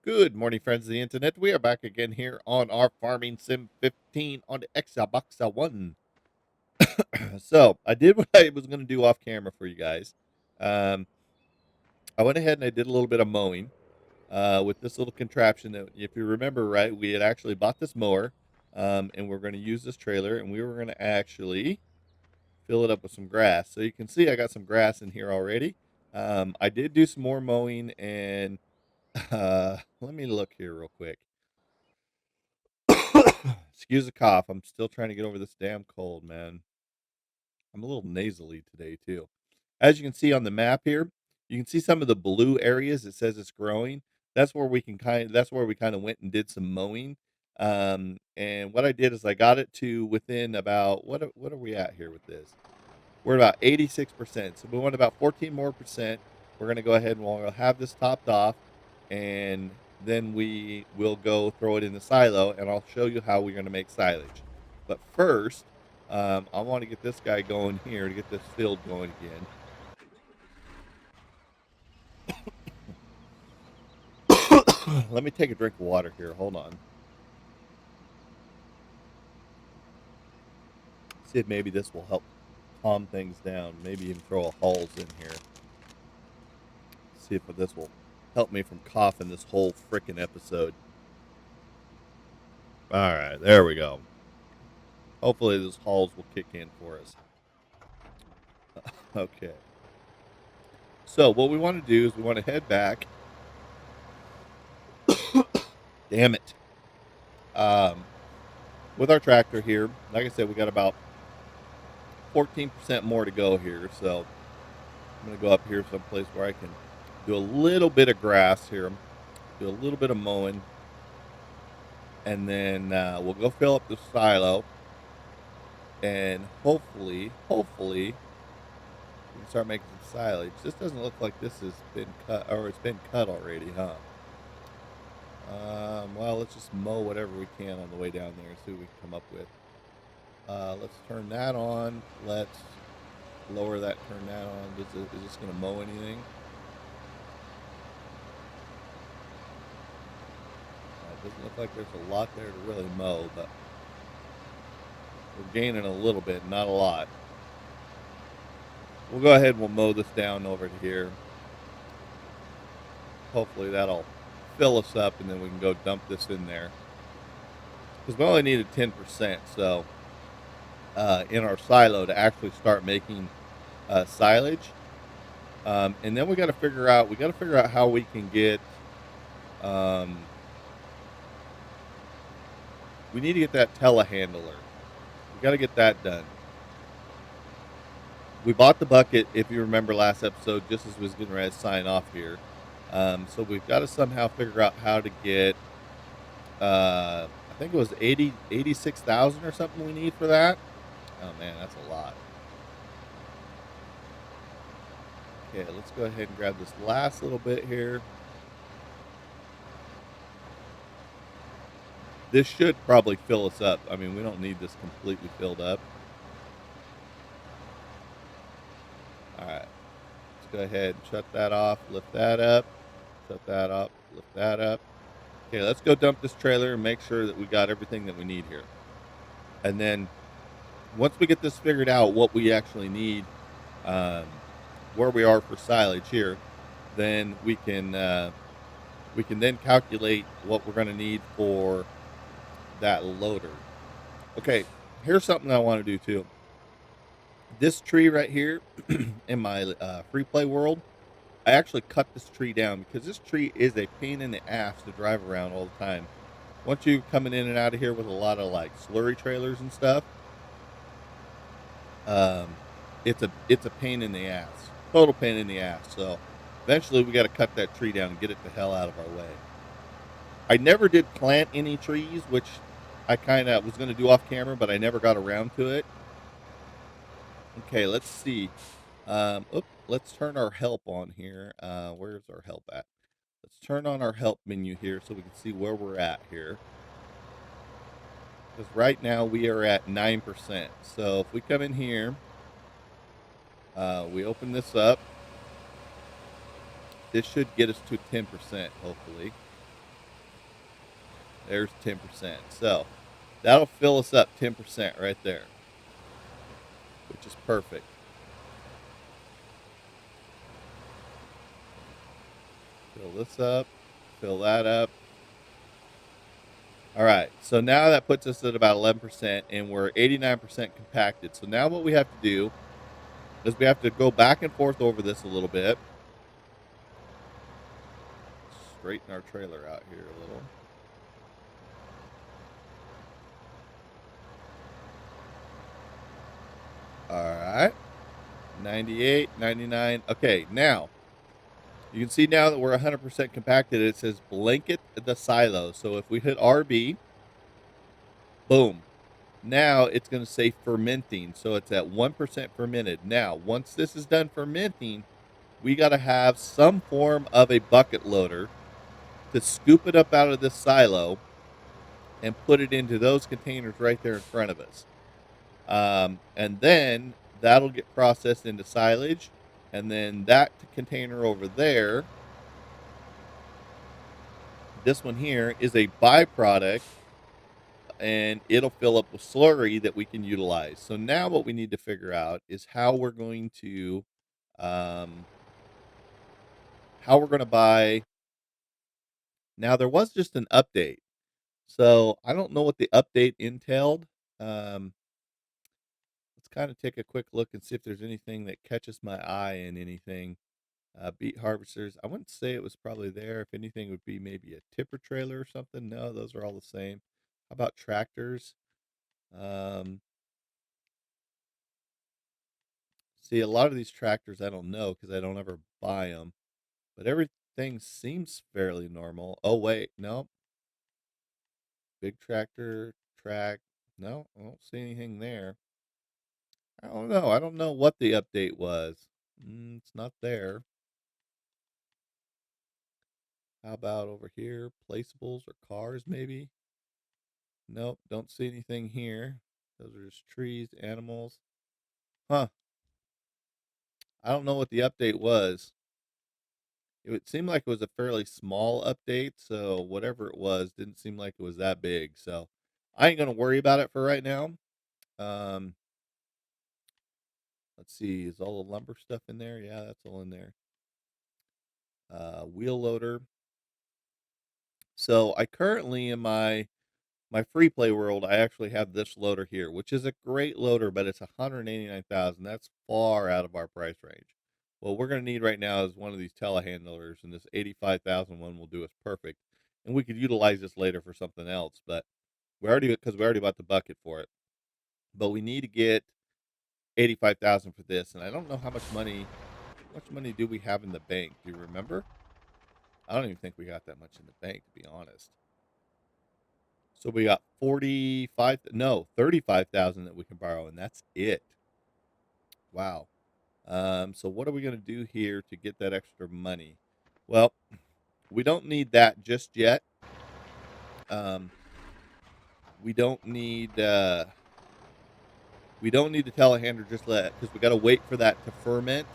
Good morning, friends of the internet. We are back again here on our Farming Sim 15 on the Xbox One. So, I did what I was going to do off camera for you guys. Um, I went ahead and I did a little bit of mowing with this little contraption that, if you remember right, we had actually bought this mower and we're going to use this trailer and we were going to actually fill it up with some grass. So, you can see I got some grass in here already. I did do some more mowing and let me look here real quick. Excuse the cough. I'm still trying to get over this damn cold, man. I'm a little nasally today too. As you can see on the map here, you can see some of the blue areas. It says it's growing. That's where we kind of went and did some mowing. And what I did is I got it to within about what are we at here with this? We're about 86%. So we want about 14 more percent. We're going to go ahead and we'll have this topped off and then we will go throw it in the silo and I'll show you how we're going to make silage. But first, I want to get this guy going here to get this field going again. Let me take a drink of water here. Hold on. See if maybe this will help calm things down. Maybe even throw a Halls in here. See if this will help me from coughing this whole freaking episode. All right, there we go. Hopefully, this Halls will kick in for us. Okay. So, what we want to do is we want to head back. Damn it. Um, with our tractor here, like I said, we got about 14% more to go here. So, I'm going to go up here someplace where I can do a little bit of grass here, do a little bit of mowing, and then we'll go fill up the silo. And hopefully, we can start making some silage. This doesn't look like this has been cut, or it's been cut already, huh? Well, let's just mow whatever we can on the way down there and see what we can come up with. Let's turn that on. Let's lower that, turn that on. Is this going to mow anything? It doesn't look like there's a lot there to really mow, but we're gaining a little bit, not a lot. We'll go ahead and we'll mow this down over to here. Hopefully that'll fill us up and then we can go dump this in there. Because we only needed 10%, so in our silo to actually start making silage. And then we got to figure out how we can get. Um, we need to get that telehandler. We got to get that done. We bought the bucket, if you remember last episode, just as we was getting ready to sign off here. So we've got to somehow figure out how to get. I think it was 86,000 or something we need for that. Oh man, that's a lot. Okay, let's go ahead and grab this last little bit here. This should probably fill us up. I mean, we don't need this completely filled up. All right, let's go ahead and shut that off, lift that up, shut that up, lift that up. Okay, let's go dump this trailer and make sure that we got everything that we need here. And then once we get this figured out, what we actually need, um, where we are for silage here, then we can then calculate what we're going to need for that loader. Okay, here's something I want to do too. This tree right here in my free play world, I actually cut this tree down because this tree is a pain in the ass to drive around all the time. Once you're coming in and out of here with a lot of like slurry trailers and stuff, um, it's a pain in the ass, total pain in the ass. So eventually we got to cut that tree down and get it the hell out of our way. I never did plant any trees, which I kind of was going to do off camera, but I never got around to it. Okay, let's see. Let's turn our help on here. Where's our help at? Let's turn on our help menu here so we can see where we're at here. Because right now we are at 9%. So if we come in here, we open this up. This should get us to 10%, hopefully. There's 10%. So that'll fill us up 10% right there, which is perfect. Fill this up, fill that up. All right, so now that puts us at about 11%, and we're 89% compacted. So now what we have to do is we have to go back and forth over this a little bit. Straighten our trailer out here a little. All right, 98, 99. Okay, now you can see now that we're 100% compacted, it says blanket the silo. So if we hit RB, boom. Now it's going to say fermenting. So it's at 1% fermented. Now, once this is done fermenting, we got to have some form of a bucket loader to scoop it up out of this silo and put it into those containers right there in front of us. And then that'll get processed into silage. And then that container over there, this one here, is a byproduct, and it'll fill up with slurry that we can utilize. So now what we need to figure out is um, how we're going to buy. Now there was just an update, so I don't know what the update entailed. Um, let's kind of take a quick look and see if there's anything that catches my eye in anything. Beet harvesters. I wouldn't say it was probably there. If anything, it would be maybe a tipper trailer or something. No, those are all the same. How about tractors? Um, See, a lot of these tractors I don't know because I don't ever buy them, but everything seems fairly normal. Oh, wait, no. Big tractor, track. No, I don't see anything there. I don't know. I don't know what the update was. It's not there. How about over here? Placeables or cars, maybe? Nope, don't see anything here. Those are just trees, animals. Huh. I don't know what the update was. It would seem like it was a fairly small update, so whatever it was didn't seem like it was that big. So I ain't gonna worry about it for right now. Um, let's see, is all the lumber stuff in there? Yeah, that's all in there. Wheel loader. So I currently in my free play world, I actually have this loader here, which is a great loader, but it's 189,000. That's far out of our price range. What we're going to need right now is one of these telehandlers, and this 85,000 one will do us perfect. And we could utilize this later for something else, but we already bought the bucket for it. But we need to get 85,000 for this, and I don't know how much money do we have in the bank? Do you remember? I don't even think we got that much in the bank, to be honest. So we got 45, no, 35,000 that we can borrow, and that's it. Wow. So what are we going to do here to get that extra money? Well, we don't need that just yet. Um, we don't need we don't need the telehandler just let because we got to wait for that to ferment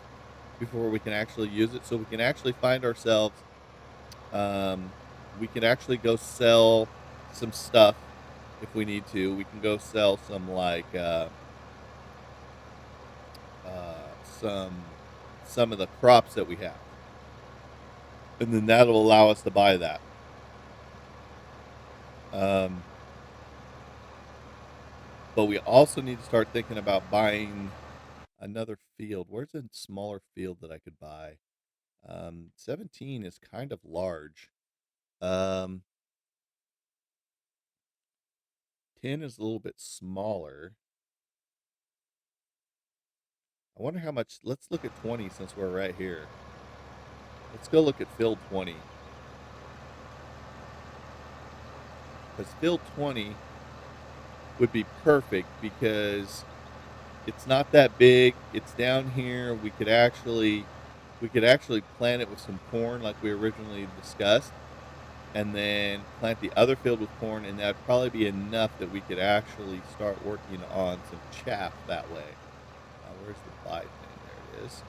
before we can actually use it. So we can actually find ourselves. Um, we can actually go sell some stuff if we need to. We can go sell some like uh, some some of the crops that we have, and then that'll allow us to buy that. Um, but we also need to start thinking about buying another field. Where's a smaller field that I could buy? 17 is kind of large. Um, 10 is a little bit smaller. I wonder how much. Let's look at 20 since we're right here. Let's go look at field 20. Because field 20 would be perfect because it's not that big. It's down here. We could actually plant it with some corn like we originally discussed, and then plant the other field with corn, and that'd probably be enough that we could actually start working on some chaff that way. Where's the buy thing? There it is.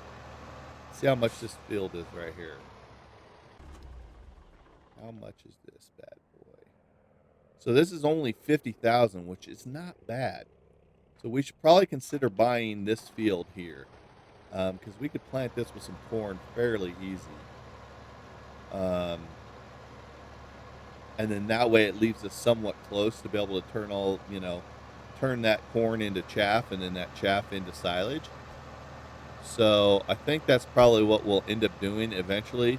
See how much this field is right here. How much is this bad boy? So this is only 50,000, which is not bad. So we should probably consider buying this field here, because we could plant this with some corn fairly easy. Um, and then that way it leaves us somewhat close to be able to turn that corn into chaff and then that chaff into silage. So I think that's probably what we'll end up doing eventually.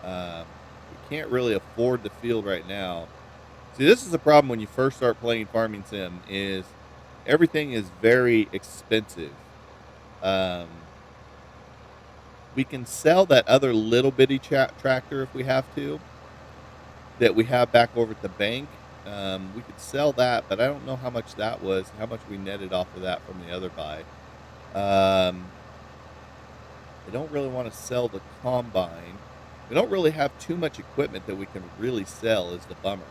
We can't really afford the field right now. See, this is the problem when you first start playing Farming Sim is everything is very expensive. Um, we can sell that other little bitty tractor if we have to, that we have back over at the bank. We could sell that, but I don't know how much that was, how much we netted off of that from the other buy. I don't really want to sell the combine. We don't really have too much equipment that we can really sell is the bummer.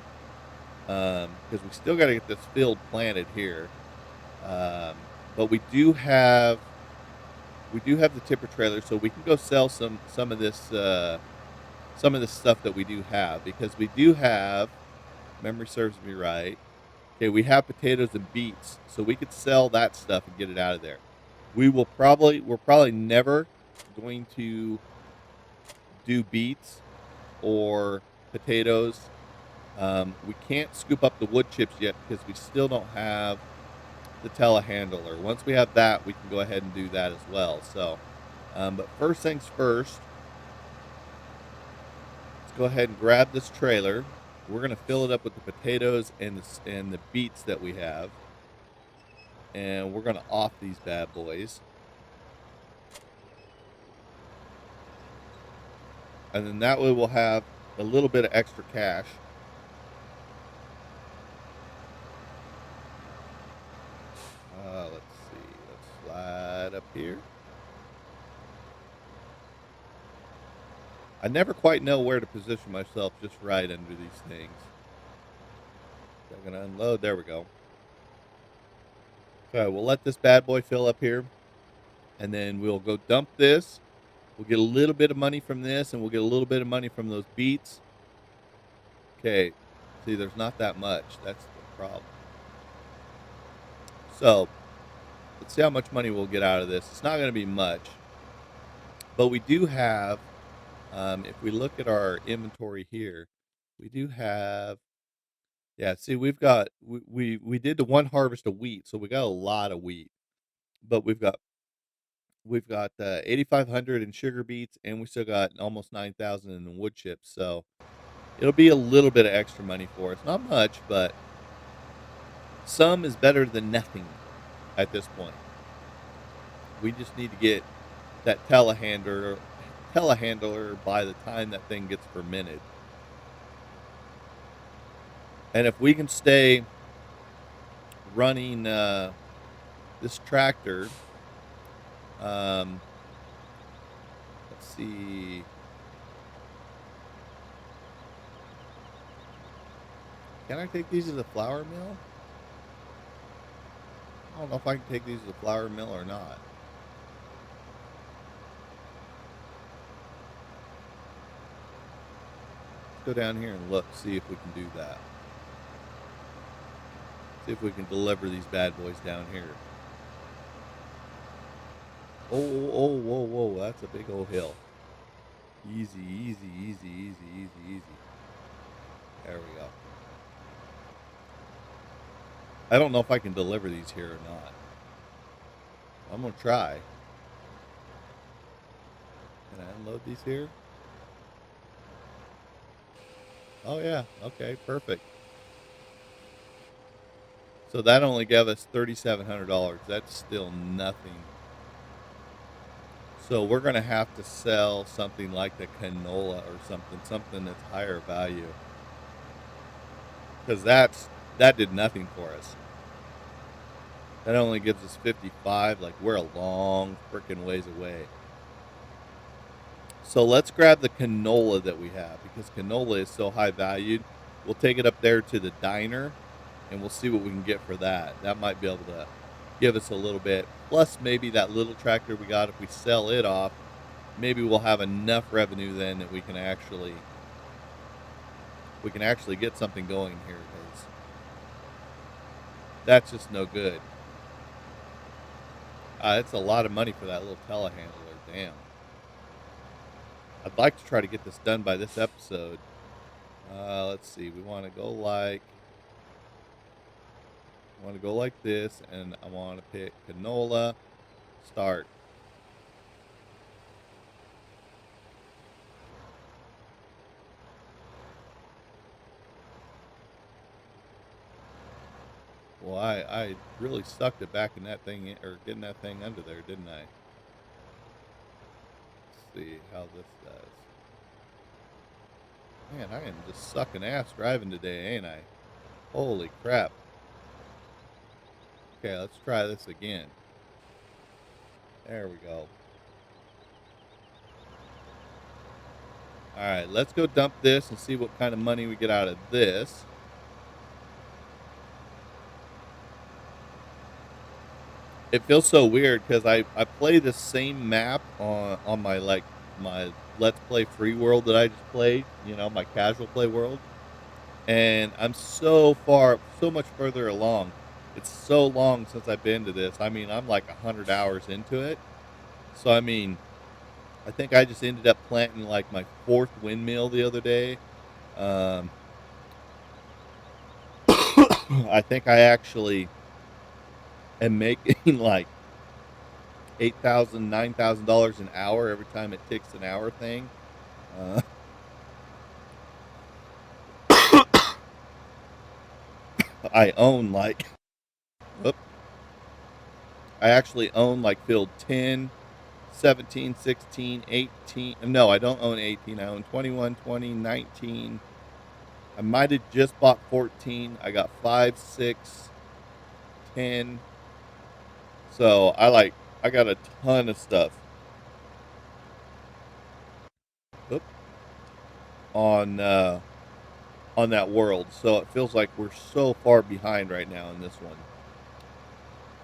Because we still got to get this field planted here. But we do have the tipper trailer, so we can go sell some of this stuff that we do have, because we do have, memory serves me right. Okay, we have potatoes and beets, so we could sell that stuff and get it out of there. We're probably never going to do beets or potatoes. We can't scoop up the wood chips yet because we still don't have the telehandler. Once we have that, we can go ahead and do that as well. So, but first things first, let's go ahead and grab this trailer. We're going to fill it up with the potatoes and the beets that we have. And we're going to off these bad boys. And then that way we'll have a little bit of extra cash. Let's see. Let's slide up here. I never quite know where to position myself just right under these things. I'm going to unload. There we go. Okay, we'll let this bad boy fill up here. And then we'll go dump this. We'll get a little bit of money from this, and we'll get a little bit of money from those beets. Okay, see, there's not that much. That's the problem. So, let's see how much money we'll get out of this. It's not going to be much. But we do have, if we look at our inventory here, we do have, yeah, see, we've got, we did the one harvest of wheat, so we got a lot of wheat. But we've got 8,500 in sugar beets, and we still got almost 9,000 in the wood chips. So it'll be a little bit of extra money for us. Not much, but some is better than nothing at this point. We just need to get that telehandler by the time that thing gets fermented. And if we can stay running this tractor, let's see. Can I take these to the flour mill? I don't know if I can take these to the flour mill or not. Let's go down here and look, see if we can do that. See if we can deliver these bad boys down here. Oh, whoa, that's a big old hill. Easy, easy, easy, easy, easy, easy. There we go. I don't know if I can deliver these here or not. I'm going to try. Can I unload these here? Oh, yeah. Okay, perfect. So that only gave us $3,700. That's still nothing. So we're going to have to sell something like the canola or something that's higher value. Because that did nothing for us. That only gives us 55. Like, we're a long freaking ways away. So let's grab the canola that we have, because canola is so high valued. We'll take it up there to the diner, and we'll see what we can get for that. That might be able to give us a little bit. Plus, maybe that little tractor we got, if we sell it off, maybe we'll have enough revenue then that we can actually get something going here. Because That's just no good. It's a lot of money for that little telehandler. Damn. I'd like to try to get this done by this episode. Let's see. We want to go like this, and I want to pick canola. Start. Well, I really sucked at backing that thing or getting that thing under there, didn't I? Let's see how this does. Man, I am just sucking ass driving today, ain't I? Holy crap. Okay, let's try this again. There we go. All right, let's go dump this and see what kind of money we get out of this. It feels so weird because I play the same map on my my Let's Play free world that I just played, my casual play world, and I'm so much further along. It's so long since I've been to this. I mean, I'm like 100 hours into it. So I mean, I think I just ended up planting like my fourth windmill the other day. Um, I think I actually am making like $8,000, $9,000 an hour every time it ticks an hour thing. Uh, I own like, whoop, I actually own like field 10, 17, 16, 18. No, I don't own 18. I own 21, 20, 19. I might have just bought 14. I got 5, 6, 10. So I got a ton of stuff. Oop, on that world. So it feels like we're so far behind right now in this one.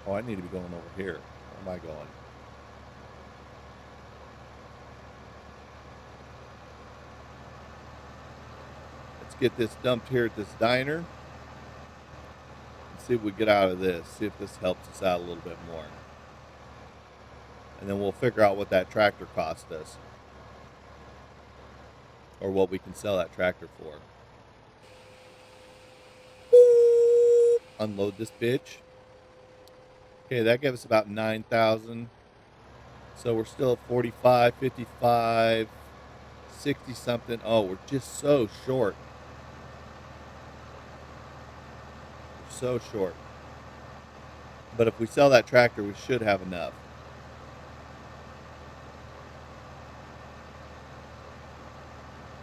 Oh, I need to be going over here. Where am I going? Let's get this dumped here at this diner. And see what we get out of this. See if this helps us out a little bit more. And then we'll figure out what that tractor cost us. Or what we can sell that tractor for. Boop. Unload this bitch. Okay, that gave us about 9,000. So we're still at 45, 55, 60 something. Oh, we're just so short. We're so short. But if we sell that tractor, we should have enough.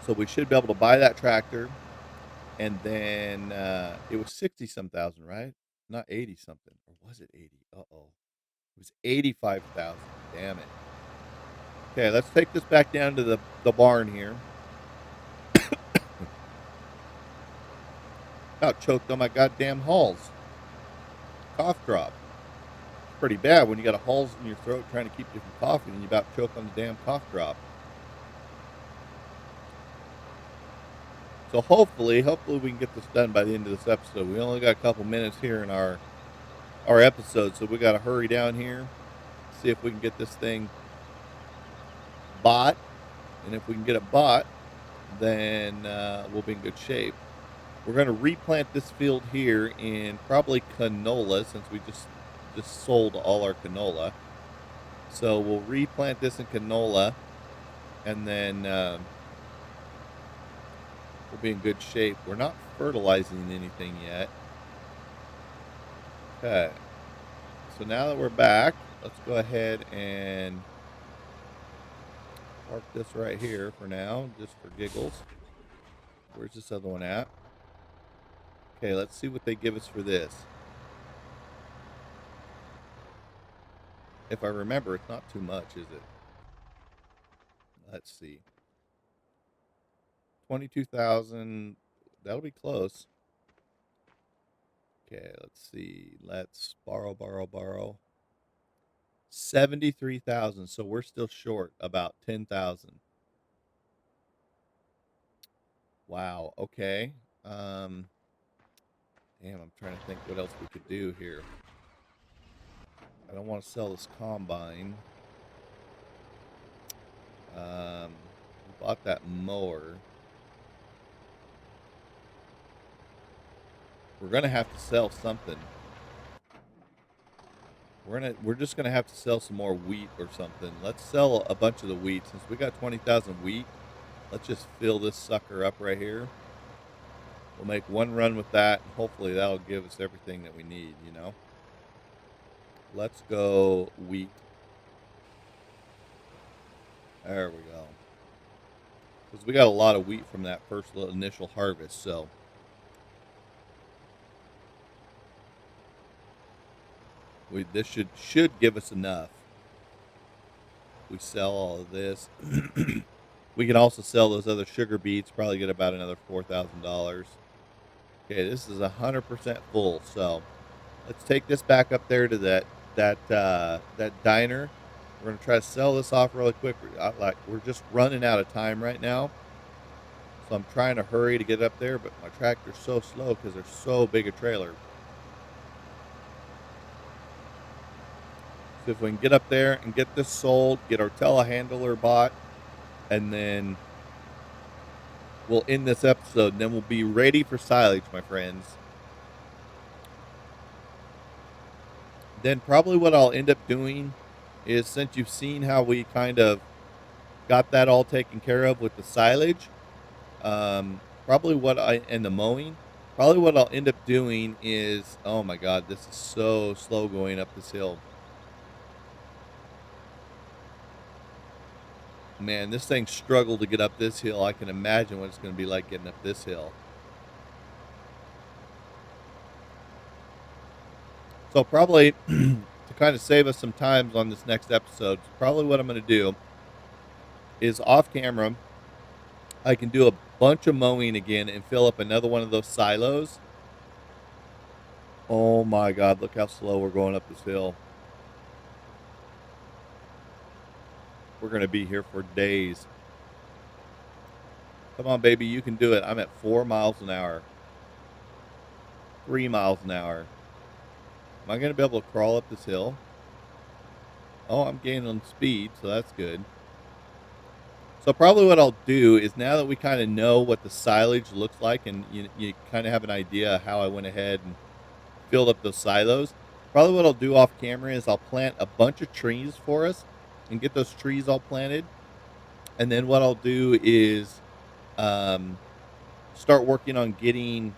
So we should be able to buy that tractor. And then it was 60 some thousand, right? Not 80 something. Or was it 80? Uh-oh. It was 85,000. Damn it. Okay, let's take this back down to the barn here. About choked on my goddamn halls. Cough drop. Pretty bad when you got a halls in your throat trying to keep you from coughing and you about choke on the damn cough drop. So hopefully we can get this done by the end of this episode. We only got a couple minutes here in our episode, so we got to hurry down here, see if we can get this thing bought, and if we can get it bought, then we'll be in good shape. We're going to replant this field here in probably canola since we just sold all our canola. So we'll replant this in canola, and then we'll be in good shape. We're not fertilizing anything yet. Okay. So now that we're back, let's go ahead and park this right here for now, just for giggles. Where's this other one at? Okay, let's see what they give us for this. If I remember, it's not too much, is it? Let's see. 22,000. That'll be close. Okay, let's see. Let's borrow. 73,000. So we're still short about 10,000. Wow. Okay. Damn. Damn, I'm trying to think what else we could do here. I don't want to sell this combine. We bought that mower. We're gonna have to sell something. We're just gonna have to sell some more wheat or something. Let's sell a bunch of the wheat since we got 20,000 wheat. Let's just fill this sucker up right here. We'll make one run with that, and hopefully that'll give us everything that we need. You know. Let's go wheat. There we go. Because we got a lot of wheat from that first little initial harvest, so. This should give us enough. We sell all of this. We can also sell those other sugar beets. Probably get about another $4,000. Okay, this is 100% full. So let's take this back up there to that diner. We're gonna try to sell this off really quick. We're just running out of time right now, so I'm trying to hurry to get up there. But my tractor's so slow because they're so big a trailer. So if we can get up there and get this sold, get our telehandler bought, and then we'll end this episode, and then we'll be ready for silage, my friends. Then probably what I'll end up doing is, since you've seen how we kind of got that all taken care of with the silage, and the mowing, probably what I'll end up doing is, oh my God, this is so slow going up this hill. Man, this thing struggled to get up this hill. I can imagine what it's going to be like getting up this hill. So probably, to kind of save us some time on this next episode, probably what I'm going to do is, off camera, I can do a bunch of mowing again and fill up another one of those silos. Oh my God, look how slow we're going up this hill. We're going to be here for days. Come on, baby, you can do it. I'm at 4 miles an hour. 3 miles an hour. Am I going to be able to crawl up this hill? Oh, I'm gaining on speed, so that's good. So probably what I'll do is, now that we kind of know what the silage looks like, and you kind of have an idea how I went ahead and filled up those silos, probably what I'll do off camera is I'll plant a bunch of trees for us and get those trees all planted. And then what I'll do is start working on getting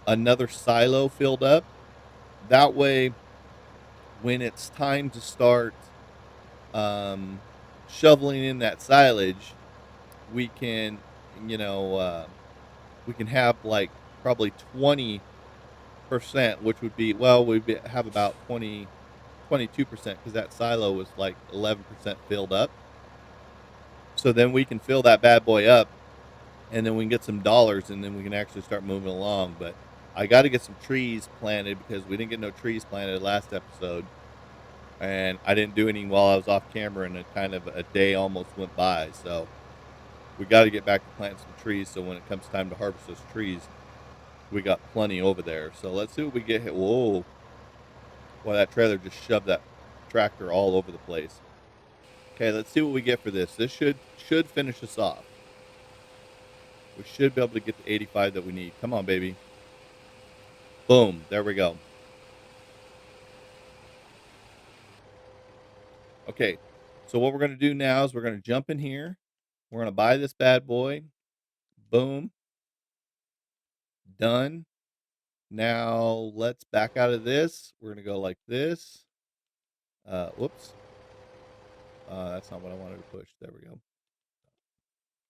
another silo filled up. That way, when it's time to start shoveling in that silage, we can, we can have like probably 20%, which would be, well, have about 22%, because that silo was like 11% filled up. So then we can fill that bad boy up, and then we can get some dollars, and then we can actually start moving along. But I got to get some trees planted, because we didn't get no trees planted last episode, and I didn't do any while I was off camera, and a day almost went by. So we got to get back to planting some trees, so when it comes time to harvest those trees, we got plenty over there. So let's see what we get hit. Whoa. Well, that trailer just shoved that tractor all over the place. Okay, let's see what we get for this. This should finish us off. We should be able to get the 85 that we need. Come on, baby. Boom. There we go. Okay, so what we're going to do now is we're going to jump in here. We're going to buy this bad boy. Boom. Done. Now let's back out of this. We're going to go like this. Whoops. That's not what I wanted to push. There we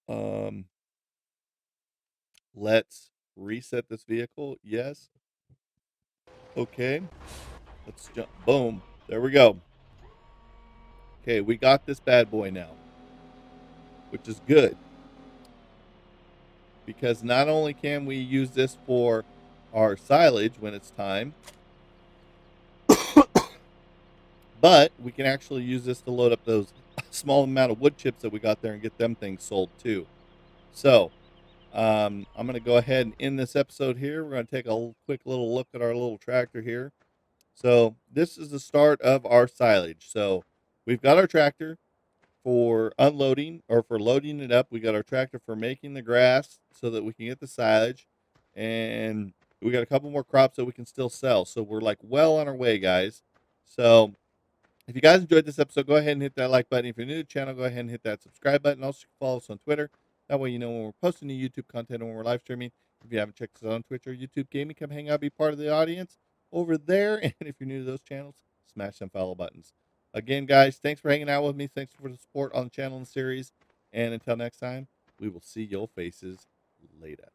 go. Let's reset this vehicle. Yes. Okay. Let's jump. Boom. There we go. Okay, we got this bad boy now, which is good, because not only can we use this for our silage when it's time, but we can actually use this to load up those small amount of wood chips that we got there and get them things sold too. So I'm going to go ahead and end this episode here. We're going to take a quick little look at our little tractor here. So this is the start of our silage. So we've got our tractor for unloading or for loading it up. We got our tractor for making the grass so that we can get the silage, and we got a couple more crops that we can still sell. So we're like well on our way, guys. So if you guys enjoyed this episode, go ahead and hit that like button. If you're new to the channel, go ahead and hit that subscribe button. Also, follow us on Twitter. That way you know when we're posting new YouTube content and when we're live streaming. If you haven't checked us out on Twitch or YouTube Gaming, come hang out, be part of the audience over there. And if you're new to those channels, smash them follow buttons. Again, guys, thanks for hanging out with me. Thanks for the support on the channel and the series. And until next time, we will see your faces later.